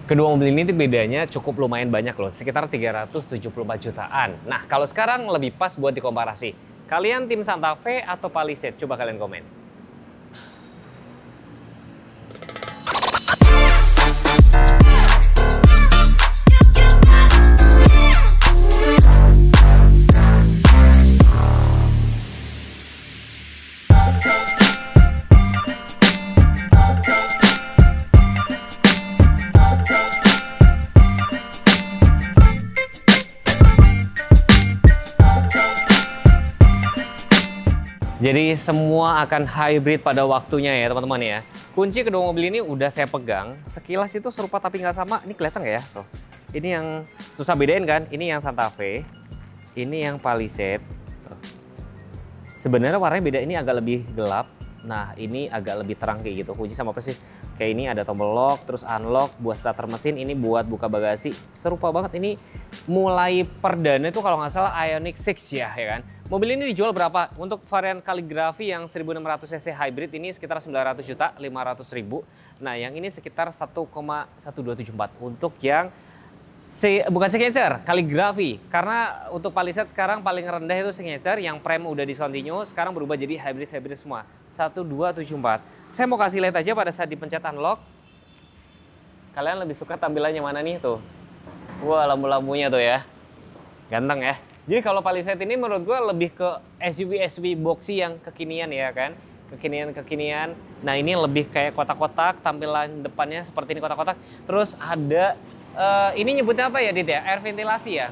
Kedua mobil ini tuh bedanya cukup lumayan banyak loh, sekitar 374 jutaan. Nah, kalau sekarang lebih pas buat dikomparasi. Kalian tim Santa Fe atau Palisade? Coba kalian komen. Jadi semua akan hybrid pada waktunya ya teman-teman ya. Kunci kedua mobil ini udah saya pegang. Sekilas itu serupa tapi nggak sama. Ini kelihatan nggak ya? Tuh. Ini yang susah bedain kan? Ini yang Santa Fe. Ini yang Palisade. Tuh. Sebenarnya warnanya beda. Ini agak lebih gelap. Nah ini agak lebih terang kayak gitu. Kunci sama persis. Kayak ini ada tombol lock, terus unlock buat starter mesin. Ini buat buka bagasi. Serupa banget. Ini mulai perdana itu kalau nggak salah Ioniq 6 ya kan? Mobil ini dijual berapa? Untuk varian kaligrafi yang 1600 cc hybrid ini sekitar 900 juta 500 ribu. Nah yang ini sekitar 1,1274 untuk yang bukan signature, kaligrafi. Karena untuk Palisade sekarang paling rendah itu signature, yang prem udah discontinue, sekarang berubah jadi hybrid semua. 1274. Saya mau kasih lihat aja pada saat dipencet unlock. Kalian lebih suka tampilannya mana nih tuh? Wah lampu-lampunya tuh ya. Ganteng ya. Jadi kalau Palisade ini menurut gue lebih ke SUV boxy yang kekinian ya kan. Kekinian. Nah ini lebih kayak kotak-kotak, tampilan depannya seperti ini kotak-kotak. Terus ada, ini nyebutnya apa ya Dit ya? Air ventilasi ya.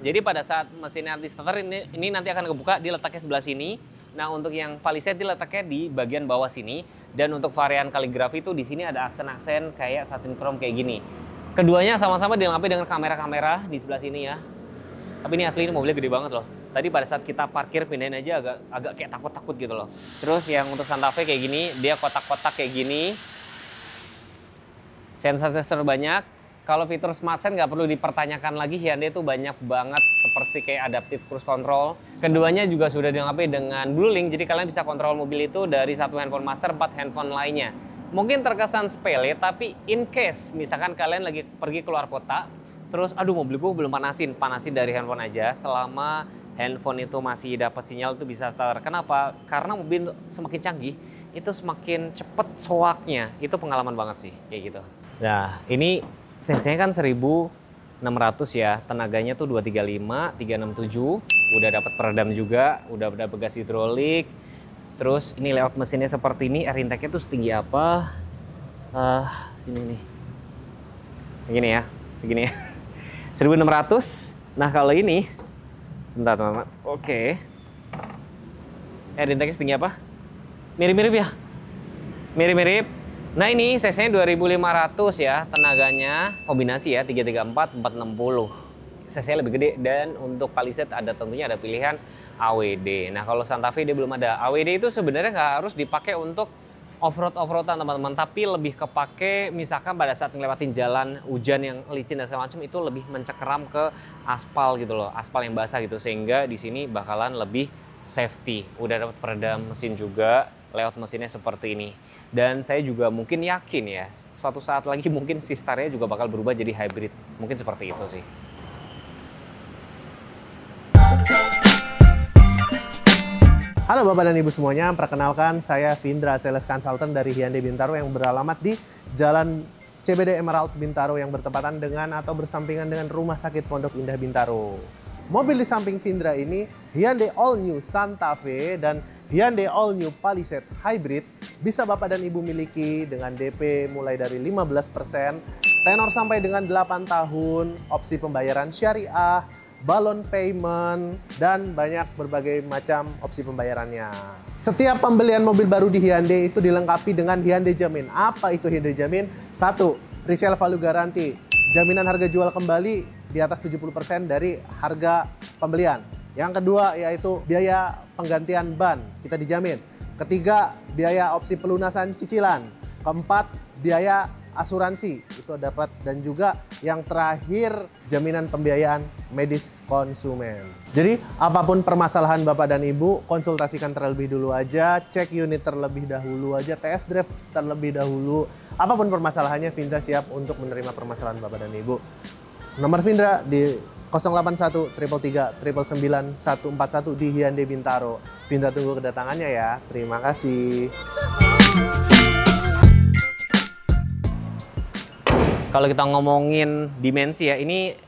Jadi pada saat mesinnya nanti starter ini nanti akan kebuka, diletaknya sebelah sini. Nah untuk yang Palisade diletaknya di bagian bawah sini. Dan untuk varian kaligrafi itu di sini ada aksen-aksen kayak satin chrome kayak gini. Keduanya sama-sama dilengkapi dengan kamera-kamera di sebelah sini ya. Tapi ini asli, ini mobilnya gede banget loh. Tadi pada saat kita parkir pindahin aja agak kayak takut-takut gitu loh. Terus yang untuk Santa Fe kayak gini, dia kotak-kotak kayak gini. Sensor-sensor banyak. Kalau fitur Smart Sense nggak perlu dipertanyakan lagi, Hyundai itu banyak banget seperti kayak adaptive cruise control. Keduanya juga sudah dilengkapi dengan Blue Link, jadi kalian bisa kontrol mobil itu dari satu handphone master, 4 handphone lainnya. Mungkin terkesan sepele, tapi in case misalkan kalian lagi pergi keluar kota, terus, aduh mobil gue belum panasin dari handphone aja. Selama handphone itu masih dapat sinyal itu bisa starter. Kenapa? Karena mobil semakin canggih, itu semakin cepet soaknya. Itu pengalaman banget sih, kayak gitu. Nah, ini cc-nya kan 1600 ya. Tenaganya tuh 235, 367. Udah dapat peredam juga, udah ada bagasi hidrolik. Terus ini layout mesinnya seperti ini. Air intake-nya tuh setinggi apa? Sini nih. Segini ya, segini ya. 1600. Nah kalau ini, sebentar teman-teman. Oke. Air intake setinggi apa? Mirip-mirip ya? Mirip-mirip. Nah ini cc-nya 2500 ya. Tenaganya kombinasi ya, 334, 460. cc lebih gede. Dan untuk Palisade tentunya ada pilihan AWD. Nah kalau Santa Fe dia belum ada. AWD itu sebenarnya nggak harus dipakai untuk off-roadan teman-teman, tapi lebih kepake misalkan pada saat ngelewatin jalan hujan yang licin dan segala macam, itu lebih mencekram ke aspal gitu loh, aspal yang basah gitu, sehingga di sini bakalan lebih safety. Udah dapat peredam mesin juga, layout mesinnya seperti ini. Dan saya juga mungkin yakin ya, suatu saat lagi mungkin Sistar-nya juga bakal berubah jadi hybrid, mungkin seperti itu sih. Halo Bapak dan Ibu semuanya, perkenalkan saya Vindra, Sales Consultant dari Hyundai Bintaro yang beralamat di Jalan CBD Emerald Bintaro yang bertepatan dengan atau bersampingan dengan Rumah Sakit Pondok Indah Bintaro. Mobil di samping Vindra ini Hyundai All New Santa Fe dan Hyundai All New Palisade Hybrid bisa Bapak dan Ibu miliki dengan DP mulai dari 15%, tenor sampai dengan 8 tahun, opsi pembayaran syariah, balon payment, dan banyak berbagai macam opsi pembayarannya. Setiap pembelian mobil baru di Hyundai itu dilengkapi dengan Hyundai Jamin. Apa itu Hyundai Jamin? 1. Resale value garanti. Jaminan harga jual kembali di atas 70% dari harga pembelian. Yang kedua yaitu biaya penggantian ban, kita dijamin. Ketiga, biaya opsi pelunasan cicilan. Keempat, biaya asuransi itu dapat, dan juga yang terakhir jaminan pembiayaan medis konsumen. Jadi apapun permasalahan Bapak dan Ibu, konsultasikan terlebih dulu aja, cek unit terlebih dahulu aja, test drive terlebih dahulu, Apapun permasalahannya, Vindra siap untuk menerima permasalahan Bapak dan Ibu. Nomor Vindra di 081 333 999 141 di Hyundai Bintaro. Vindra tunggu kedatangannya ya. Terima kasih. Kalau kita ngomongin dimensi ya, ini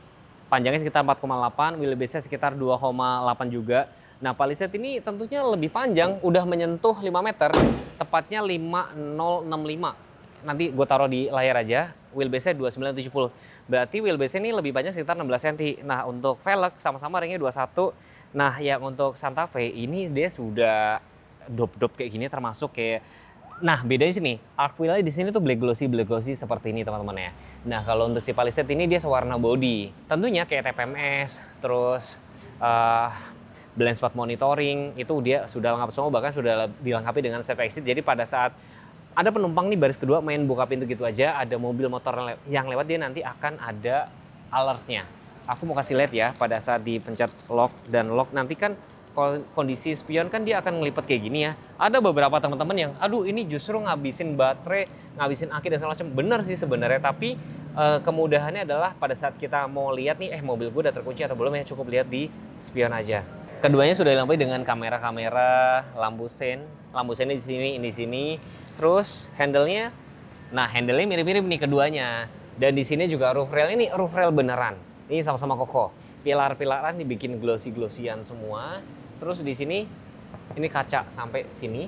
panjangnya sekitar 4,8, wheelbase-nya sekitar 2,8 juga. Nah, Palisade ini tentunya lebih panjang, udah menyentuh 5 meter, tepatnya 5065. Nanti gue taruh di layar aja, wheelbase-nya 2970. Berarti wheelbase-nya ini lebih banyak sekitar 16 cm. Nah, untuk velg sama-sama ringnya 21. Nah, yang untuk Santa Fe ini dia sudah dop-dop kayak gini, termasuk kayak... Nah, bedanya sini, arc wheel-nya di sini tuh black glossy seperti ini teman-teman ya. Nah, kalau untuk si Palisade ini dia sewarna body. Tentunya kayak TPMS, terus blind spot monitoring, itu dia sudah lengkap semua, bahkan sudah dilengkapi dengan safety exit. Jadi pada saat ada penumpang nih baris kedua main buka pintu gitu aja, ada mobil motor yang lewat, dia nanti akan ada alertnya. Aku mau kasih lihat ya, pada saat dipencet lock dan lock nanti kan kondisi spion kan dia akan ngelipet kayak gini ya. Ada beberapa teman-teman yang, aduh ini justru ngabisin baterai, ngabisin aki dan segala macam. Bener sih sebenarnya, tapi kemudahannya adalah pada saat kita mau lihat nih, mobil gue udah terkunci atau belum ya, cukup lihat di spion aja. Keduanya sudah dilengkapi dengan kamera-kamera, lampu sen. Lampu sennya di sini, ini di sini. Terus handle-nya, nah handle-nya mirip-mirip nih keduanya. Dan di sini juga roof rail, ini roof rail beneran. Ini sama-sama kokoh. Pilar-pilaran dibikin glossy-glossyan semua. Terus di sini, ini kaca sampai sini.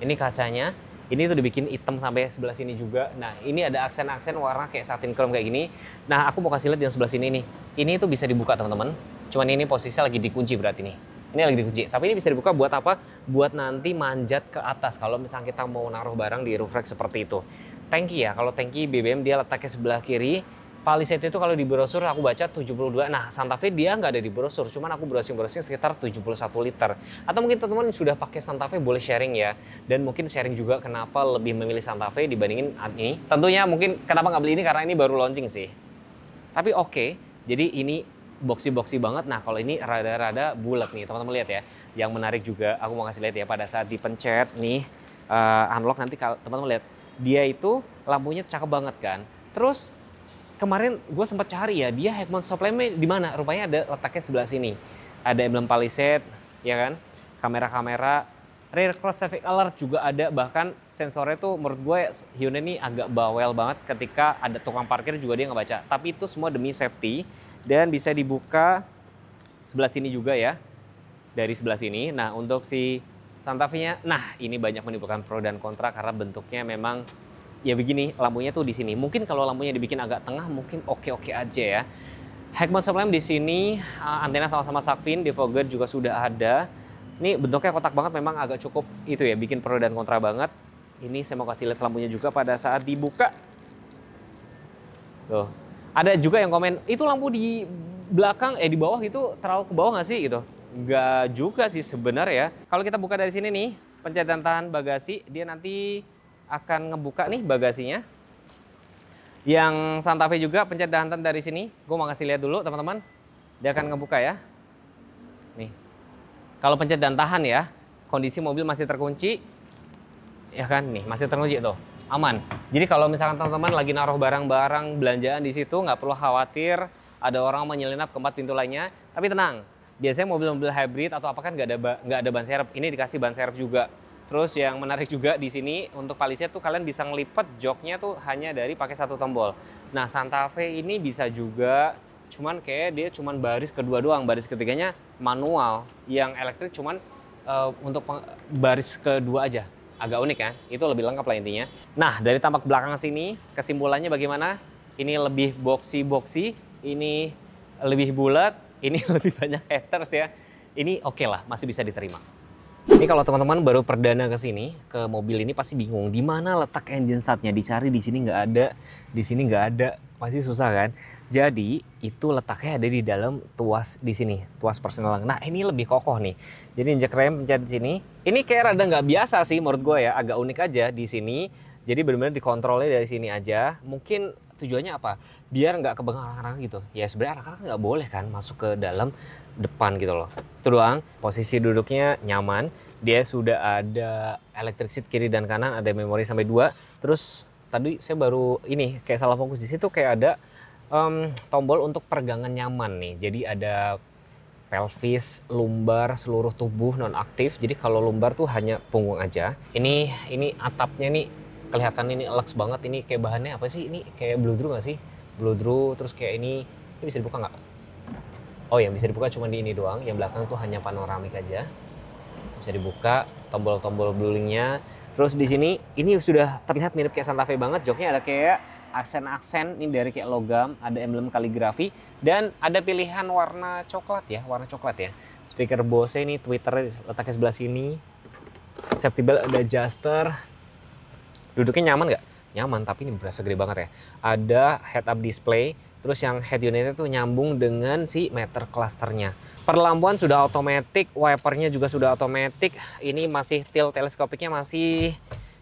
Ini kacanya. Ini tuh dibikin hitam sampai sebelah sini juga. Nah, ini ada aksen-aksen warna kayak satin chrome kayak gini. Nah, aku mau kasih lihat yang sebelah sini nih. Ini tuh bisa dibuka teman-teman. Cuman ini posisinya lagi dikunci berarti nih. Ini lagi dikunci. Tapi ini bisa dibuka buat apa? Buat nanti manjat ke atas. Kalau misalnya kita mau naruh barang di roof rack seperti itu. Tangki ya. Kalau tangki BBM dia letaknya sebelah kiri. Palisade itu kalau di brosur aku baca 72. Nah, Santa Fe dia nggak ada di brosur. Cuman aku browsing sekitar 71 liter. Atau mungkin teman-teman yang sudah pakai Santa Fe boleh sharing ya. Dan mungkin sharing juga kenapa lebih memilih Santa Fe dibandingin ini. Tentunya mungkin kenapa nggak beli ini karena ini baru launching sih. Tapi oke. Jadi ini boxy banget. Nah, kalau ini rada-rada bulat nih, teman-teman lihat ya. Yang menarik juga, aku mau kasih lihat ya, pada saat dipencet nih, unlock nanti teman-teman lihat. Dia itu lampunya cakep banget kan. Terus kemarin gue sempat cari ya, dia head mount stop lamp-nya di mana? Rupanya ada letaknya sebelah sini. Ada emblem Palisade, ya kan? Kamera-kamera, rear cross traffic alert juga ada. Bahkan sensornya tuh menurut gue Hyundai ini agak bawel banget ketika ada tukang parkir juga dia nggak baca. Tapi itu semua demi safety. Dan bisa dibuka sebelah sini juga ya, dari sebelah sini. Nah, untuk si Santa Fe-nya, nah ini banyak menimbulkan pro dan kontra karena bentuknya memang ya begini, lampunya tuh di sini. Mungkin kalau lampunya dibikin agak tengah mungkin oke-oke aja ya. Head mount stop lamp di sini, antena sama-sama shark fin, defogger juga sudah ada. Ini bentuknya kotak banget, memang agak cukup itu ya, bikin pro dan kontra banget. Ini saya mau kasih lihat lampunya juga pada saat dibuka. Tuh. Ada juga yang komen, itu lampu di belakang, di bawah itu terlalu ke bawah nggak sih gitu? Nggak juga sih sebenarnya ya. Kalau kita buka dari sini nih, pencet dan tahan bagasi, dia nanti akan ngebuka nih bagasinya. Yang Santa Fe juga pencet dan tahan dari sini. Gue mau ngasih lihat dulu teman-teman. Dia akan ngebuka ya. Nih. Kalau pencet dan tahan ya, kondisi mobil masih terkunci. Ya kan, nih masih terkunci tuh. Aman. Jadi kalau misalkan teman-teman lagi naruh barang-barang belanjaan di situ, nggak perlu khawatir ada orang menyelinap ke empat pintu lainnya. Tapi tenang, biasanya mobil-mobil hybrid atau apa kan nggak ada ban serep. Ini dikasih ban serep juga. Terus yang menarik juga di sini untuk Palisade tuh kalian bisa ngelipet joknya tuh hanya dari pakai satu tombol. Nah, Santa Fe ini bisa juga, cuman kayak dia cuman baris kedua doang, baris ketiganya manual. Yang elektrik cuman untuk baris kedua aja. Agak unik kan? Itu lebih lengkap lah intinya. Nah, dari tampak belakang sini, kesimpulannya bagaimana? Ini lebih boxy, ini lebih bulat, ini lebih banyak haters ya. Ini oke lah, masih bisa diterima. Ini kalau teman-teman baru perdana ke sini, ke mobil ini pasti bingung di mana letak engine startnya, dicari di sini nggak ada, di sini nggak ada, pasti susah kan? Jadi itu letaknya ada di dalam tuas di sini, tuas persneling. Nah ini lebih kokoh nih. Jadi injek rem pencet di sini. Ini kayak rada nggak biasa sih menurut gue ya, agak unik aja di sini. Jadi benar-benar dikontrolnya dari sini aja. Mungkin tujuannya apa? Biar nggak kebengang arah-arah gitu. Ya sebenarnya arah-arah nggak boleh kan masuk ke dalam depan gitu loh. Itu doang. Posisi duduknya nyaman. Dia sudah ada electric seat kiri dan kanan, ada memori sampai 2. Terus tadi saya baru ini kayak salah fokus di situ, kayak ada tombol untuk peregangan nyaman nih. Jadi ada pelvis, lumbar, seluruh tubuh nonaktif. Jadi kalau lumbar tuh hanya punggung aja. Ini atapnya nih kelihatan ini luxe banget. Ini kayak bahannya apa sih? Ini kayak bludru nggak sih? Bludru, terus kayak ini bisa dibuka nggak? Oh ya, bisa dibuka cuma di ini doang. Yang belakang tuh hanya panoramik aja. Bisa dibuka, tombol-tombol blulingnya. Terus di sini ini sudah terlihat mirip kayak Santa Fe banget. Joknya ada kayak aksen-aksen ini dari kayak logam, ada emblem kaligrafi, dan ada pilihan warna coklat ya, Speaker Bose ini tweeter letaknya sebelah sini. Safety belt ada adjuster. Duduknya nyaman nggak? Nyaman, tapi ini berasa gede banget ya. Ada head up display, terus yang head unitnya tuh nyambung dengan si meter clusternya. Perlampuan sudah otomatis, wipernya juga sudah otomatis. Ini masih tilt teleskopiknya masih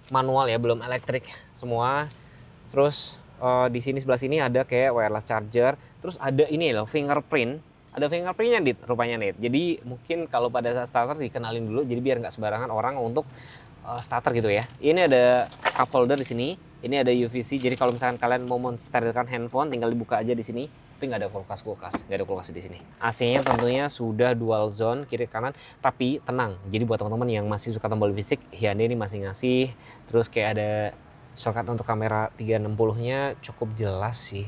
manual ya, belum elektrik semua. Terus di sini sebelah sini ada kayak wireless charger. Terus ada ini loh, fingerprint. Ada fingerprintnya Dit, rupanya Dit. Jadi mungkin kalau pada saat starter dikenalin dulu, jadi biar nggak sembarangan orang untuk starter gitu ya. Ini ada cup holder di sini. Ini ada UVC. Jadi kalau misalkan kalian mau mensterilkan handphone, tinggal dibuka aja di sini. Tapi nggak ada kulkas, nggak ada kulkas di sini. AC-nya tentunya sudah dual zone kiri kanan. Tapi tenang. Jadi buat teman-teman yang masih suka tombol fisik, Hyundai ini masih ngasih. Terus kayak ada shortcut untuk kamera 360-nya cukup jelas sih.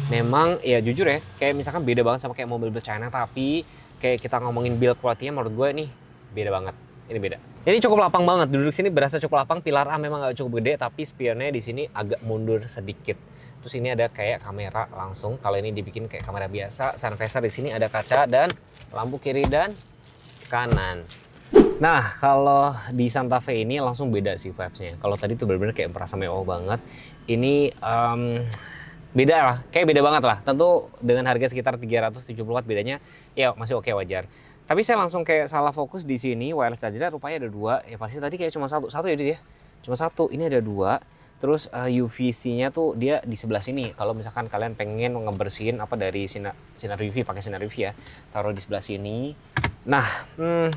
Memang ya jujur ya, kayak misalkan beda banget sama kayak mobil China, tapi kayak kita ngomongin build quality-nya menurut gue nih beda banget. Ini beda. Ini cukup lapang banget, duduk sini berasa cukup lapang. Pilar A memang nggak cukup gede, tapi spionnya di sini agak mundur sedikit. Terus ini ada kayak kamera langsung. Kalau ini dibikin kayak kamera biasa, sun visor di sini ada kaca dan lampu kiri dan kanan. Nah, kalau di Santa Fe ini langsung beda sih vibes-nya. Kalau tadi tuh benar-benar kayak merasa mewah banget. Ini beda lah, kayak beda banget lah. Tentu dengan harga sekitar 370 watt bedanya ya masih oke, wajar. Tapi saya langsung kayak salah fokus di sini, wireless charger rupanya ada dua. Ya pasti tadi kayak cuma satu ya Dit ya. Cuma satu, ini ada dua. Terus UVC-nya tuh dia di sebelah sini. Kalau misalkan kalian pengen ngebersihin apa dari sinar UV, pakai sinar UV ya, taruh di sebelah sini. Nah,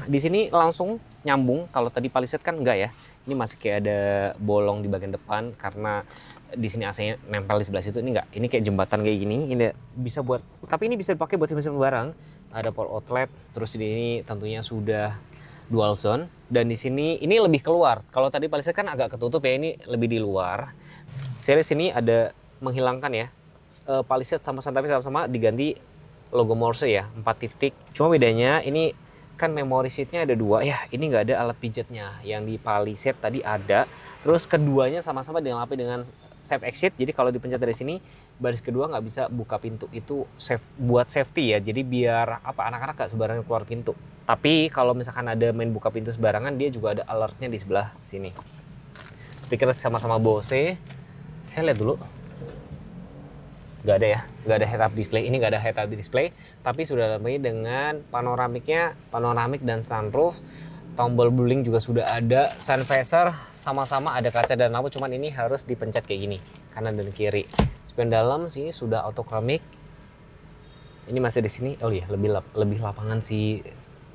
di sini langsung nyambung. Kalau tadi Palisade kan enggak ya. Ini masih kayak ada bolong di bagian depan karena di sini AC-nya nempel di sebelah situ. Ini enggak. Ini kayak jembatan kayak gini. Ini bisa buat, tapi ini bisa dipakai buat simpen barang. Ada port outlet. Terus di ini tentunya sudah dual zone. Dan di sini ini lebih keluar. Kalau tadi Palisade kan agak ketutup ya, ini lebih di luar. Series ini ada menghilangkan ya. Palisade sama Santa Fe sama-sama diganti logo Morse ya, 4 titik. Cuma bedanya ini kan memory seatnya ada dua ya. Ini nggak ada alat pijatnya. Yang di Palisade tadi ada. Terus keduanya sama-sama dilengkapi dengan safe exit. Jadi kalau dipencet dari sini, baris kedua nggak bisa buka pintu. Itu safe, buat safety ya. Jadi biar apa, anak-anak nggak sembarangan keluar pintu. Tapi kalau misalkan ada main buka pintu sembarangan, dia juga ada alertnya di sebelah sini. Speaker sama-sama Bose. Saya lihat dulu. Nggak ada ya, nggak ada head up display. Ini nggak ada head up display, tapi sudah dilengkapi dengan panoramiknya, panoramik dan sunroof. Tombol bluling juga sudah ada. Sun visor sama-sama ada kaca dan lampu, cuman ini harus dipencet kayak gini, kanan dan kiri. Spion dalam sini sudah autochromic. Ini masih di sini. Oh iya, lebih lapangan si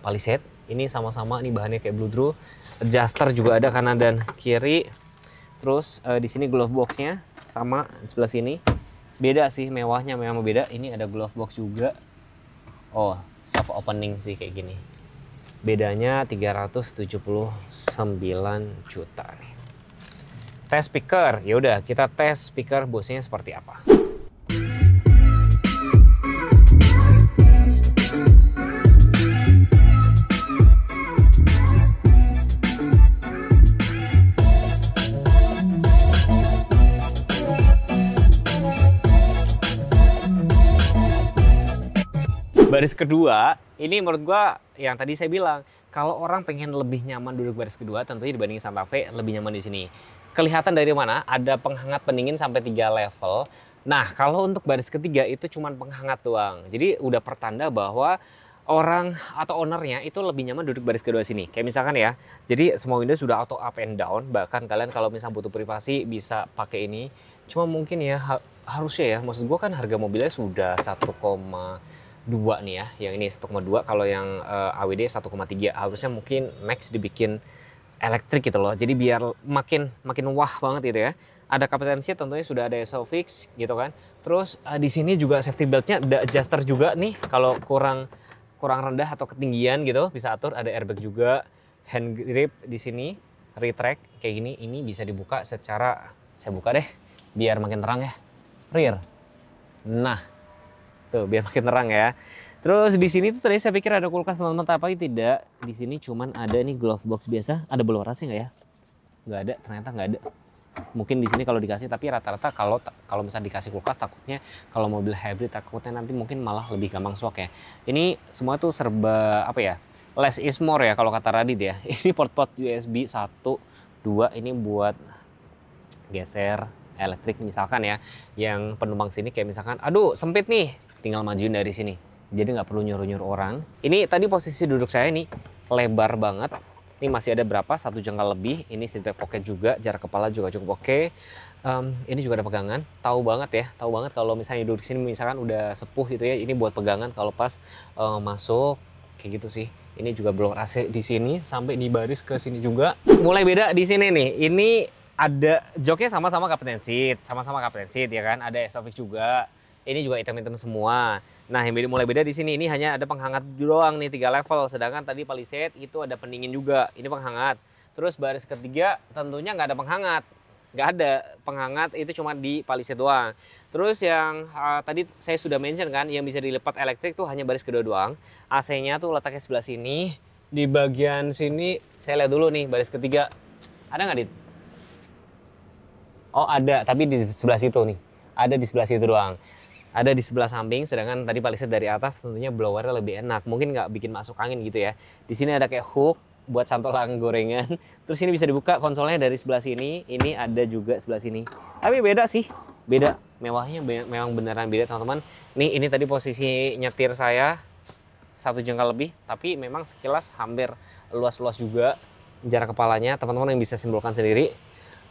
Palisade. Ini sama-sama, ini bahannya kayak bludru. Adjuster juga ada kanan dan kiri. Terus di sini glove box-nya sama di sebelah sini. Beda sih, mewahnya memang beda. Ini ada glove box juga. Oh, soft opening sih kayak gini. Bedanya 379 juta nih. Tes speaker, ya udah kita tes speaker Bose-nya seperti apa. Baris kedua, ini menurut gua yang tadi saya bilang, kalau orang pengen lebih nyaman duduk baris kedua, tentunya dibanding Santa Fe lebih nyaman di sini. Kelihatan dari mana? Ada penghangat pendingin sampai 3 level. Nah, kalau untuk baris ketiga itu cuma penghangat doang. Jadi udah pertanda bahwa orang atau ownernya itu lebih nyaman duduk baris kedua sini. Kayak misalkan ya, jadi semua window sudah auto up and down. Bahkan kalian kalau misalnya butuh privasi bisa pakai ini. Cuma mungkin ya harusnya ya, maksud gua kan harga mobilnya sudah 1,2 nih ya, yang ini 1,2, kalau yang AWD 1,3. Harusnya mungkin max dibikin elektrik gitu loh. Jadi biar makin wah banget gitu ya. Ada kapten seat tentunya sudah ada Isofix gitu kan. Terus di sini juga safety beltnya ada adjuster juga nih kalau kurang rendah atau ketinggian gitu bisa atur. Ada airbag juga, hand grip di sini, retract kayak gini. Ini bisa dibuka secara, saya buka deh biar makin terang ya. Rear. Nah, tuh biar makin terang ya. Terus di sini tuh tadi saya pikir ada kulkas teman-teman, tapi tidak. Di sini cuman ada nih glove box biasa. Ada blower AC nggak ya? Nggak ada, ternyata nggak ada. Mungkin di sini kalau dikasih, tapi rata-rata kalau misalnya dikasih kulkas takutnya kalau mobil hybrid takutnya nanti mungkin malah lebih gampang shock ya. Ini semua tuh serba apa ya? Less is more ya kalau kata Radit ya. Ini port-port USB 1, 2 ini buat geser elektrik misalkan ya. Yang penumpang sini kayak misalkan, aduh sempit nih, tinggal majuin dari sini. Jadi nggak perlu nyuruh-nyuruh orang. Ini tadi posisi duduk saya nih lebar banget. Ini masih ada berapa? 1 jengkal lebih. Ini seat back pocket juga, jarak kepala juga cukup oke. Ini juga ada pegangan. Tahu banget ya, tahu banget kalau misalnya duduk sini misalkan udah sepuh gitu ya. Ini buat pegangan kalau pas masuk kayak gitu sih. Ini juga blower AC di sini sampai di baris ke sini juga. Mulai beda di sini nih. Ini ada joknya sama-sama kapten seat, ya kan. Ada Isofix juga. Ini juga item-item semua. Nah, yang mulai beda di sini, ini hanya ada penghangat doang nih 3 level. Sedangkan tadi Palisade itu ada pendingin juga. Ini penghangat. Terus baris ketiga tentunya nggak ada penghangat. Nggak ada penghangat, itu cuma di Palisade doang. Terus yang tadi saya sudah mention kan, yang bisa dilipat elektrik tuh hanya baris kedua doang. AC-nya tuh letaknya sebelah sini. Di bagian sini, saya lihat dulu nih baris ketiga. Ada nggak, Dit? Oh ada, tapi di sebelah situ nih. Ada di sebelah situ doang. Ada di sebelah samping, sedangkan tadi Palisade dari atas tentunya blowernya lebih enak. Mungkin nggak bikin masuk angin gitu ya. Di sini ada kayak hook buat cantolan gorengan. Terus ini bisa dibuka konsolnya dari sebelah sini. Ini ada juga sebelah sini. Tapi beda sih, beda. Mewahnya memang beneran beda teman-teman. Nih ini tadi posisi nyetir saya 1 jengkal lebih. Tapi memang sekilas hampir luas-luas juga jarak kepalanya. Teman-teman yang bisa simpulkan sendiri.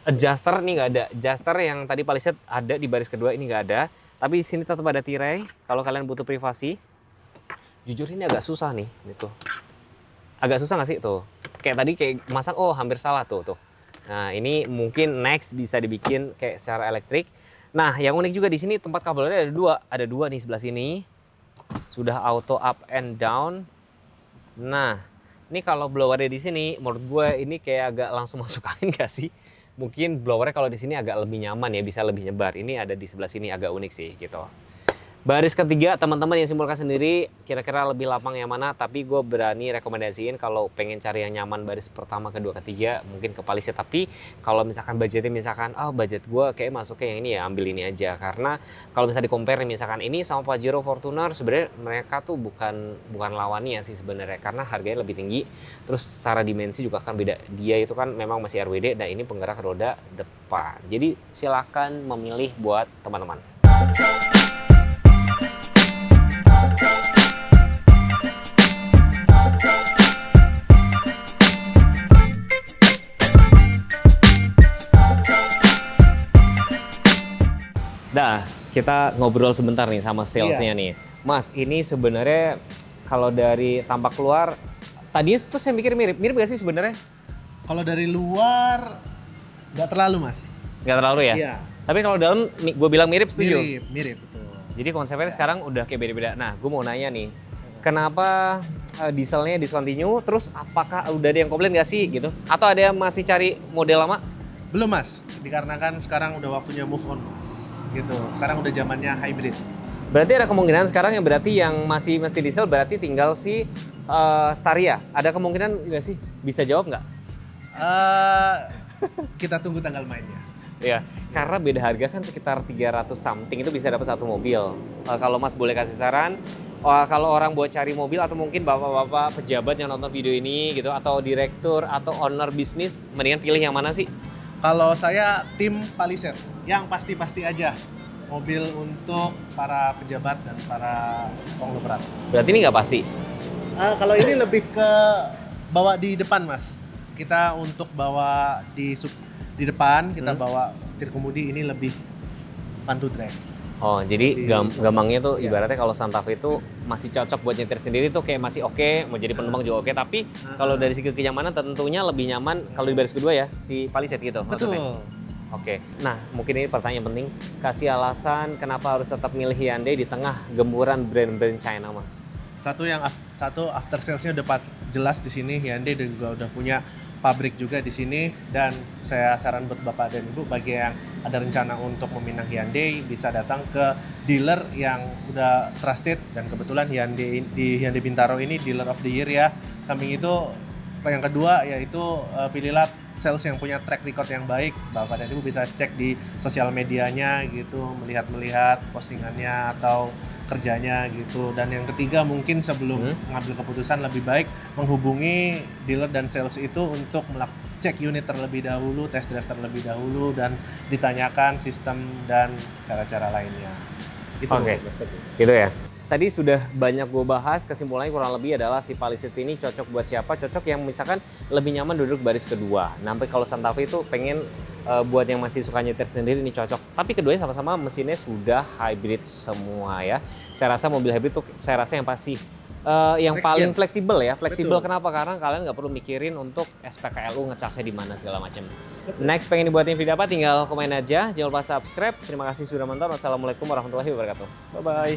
Adjuster nih nggak ada. Adjuster yang tadi Palisade ada di baris kedua ini nggak ada. Tapi di sini tetap ada tirai. Kalau kalian butuh privasi, jujur ini agak susah nih, gitu. Agak susah nggak sih tuh? Kayak tadi kayak masang, oh hampir salah tuh. Nah ini mungkin next bisa dibikin kayak secara elektrik. Nah yang unik juga di sini tempat kabelnya ada dua nih sebelah sini. Sudah auto up and down. Nah ini kalau blowernya di sini, menurut gue ini kayak agak langsung masuk angin nggak sih? Mungkin blowernya kalau di sini agak lebih nyaman ya, bisa lebih nyebar. Ini ada di sebelah sini agak unik sih gitu. Baris ketiga teman-teman yang simpulkan sendiri kira-kira lebih lapang yang mana, tapi gue berani rekomendasiin kalau pengen cari yang nyaman baris pertama, kedua, ketiga mungkin ke Palisade. Tapi kalau misalkan budgetnya misalkan budget gue kayak masuknya yang ini ya, ambil ini aja. Karena kalau misalnya di-compare misalkan ini sama Pajero Fortuner, sebenarnya mereka tuh bukan lawannya sih sebenarnya, karena harganya lebih tinggi. Terus secara dimensi juga kan beda. Dia itu kan memang masih RWD dan ini penggerak roda depan. Jadi silakan memilih buat teman-teman. Nah, kita ngobrol sebentar nih sama salesnya nih. Mas, ini sebenarnya kalau dari tampak luar, tadinya tuh saya mikir mirip gak sih sebenarnya? Kalau dari luar, nggak terlalu mas. Nggak terlalu ya? Iya. Tapi kalau dalam, gue bilang mirip, setuju? Mirip, betul. Jadi konsepnya sekarang udah kayak beda-beda. Nah, gue mau nanya nih, kenapa dieselnya discontinue, terus apakah udah ada yang komplain gak sih gitu? Atau ada yang masih cari model lama? Belum mas, dikarenakan sekarang udah waktunya move on mas. Gitu, sekarang udah zamannya hybrid. Berarti ada kemungkinan sekarang yang masih diesel berarti tinggal si Staria. Ada kemungkinan nggak sih? Bisa jawab nggak? Kita tunggu tanggal mainnya. Iya, karena beda harga kan sekitar 300 something itu bisa dapat satu mobil. Kalau Mas boleh kasih saran, kalau orang buat cari mobil atau mungkin bapak-bapak pejabat yang nonton video ini gitu, atau direktur atau owner bisnis, mendingan pilih yang mana sih? Kalau saya tim Palisade, yang pasti-pasti aja. Mobil untuk para pejabat dan para konglomerat. Berarti ini nggak pasti? Kalau ini lebih ke bawa di depan mas. Kita untuk bawa di depan, kita bawa setir kemudi ini lebih fun to drive. Oh, jadi gampangnya tuh ibaratnya kalau Santa Fe itu masih cocok buat nyetir sendiri tuh kayak masih oke, mau jadi penumpang juga oke, tapi kalau dari segi kenyamanan tentunya lebih nyaman kalau di baris kedua ya, si Palisade gitu maksudnya. Betul. Oke, nah mungkin ini pertanyaan penting, kasih alasan kenapa harus tetap milih Hyundai di tengah gemburan brand-brand China, Mas? Satu after salesnya udah jelas di sini. Hyundai juga udah punya pabrik juga di sini, dan saya saran buat Bapak dan Ibu bagi yang ada rencana untuk meminang Hyundai bisa datang ke dealer yang udah trusted, dan kebetulan Hyundai di Hyundai Bintaro ini dealer of the year ya. Samping itu yang kedua yaitu pilihlah sales yang punya track record yang baik. Bapak dan Ibu bisa cek di sosial medianya gitu, melihat postingannya atau kerjanya gitu. Dan yang ketiga mungkin sebelum mengambil keputusan lebih baik menghubungi dealer dan sales itu untuk cek unit terlebih dahulu, test drive terlebih dahulu, dan ditanyakan sistem dan cara-cara lainnya. Itu Oke, gitu ya. Tadi sudah banyak gue bahas, kesimpulannya kurang lebih adalah si Palisade ini cocok buat siapa? Cocok yang misalkan lebih nyaman duduk baris kedua. Nah, kalau Santa Fe itu pengen buat yang masih suka nyetir sendiri ini cocok. Tapi keduanya sama-sama mesinnya sudah hybrid semua ya. Saya rasa mobil hybrid itu saya rasa yang pasti yang paling fleksibel ya. Fleksibel kenapa? Karena kalian nggak perlu mikirin untuk SPKLU ngecasnya di mana segala macam. Next pengen dibuatin video apa? Tinggal komen aja. Jangan lupa subscribe. Terima kasih sudah menonton. Wassalamualaikum warahmatullahi wabarakatuh. Bye bye.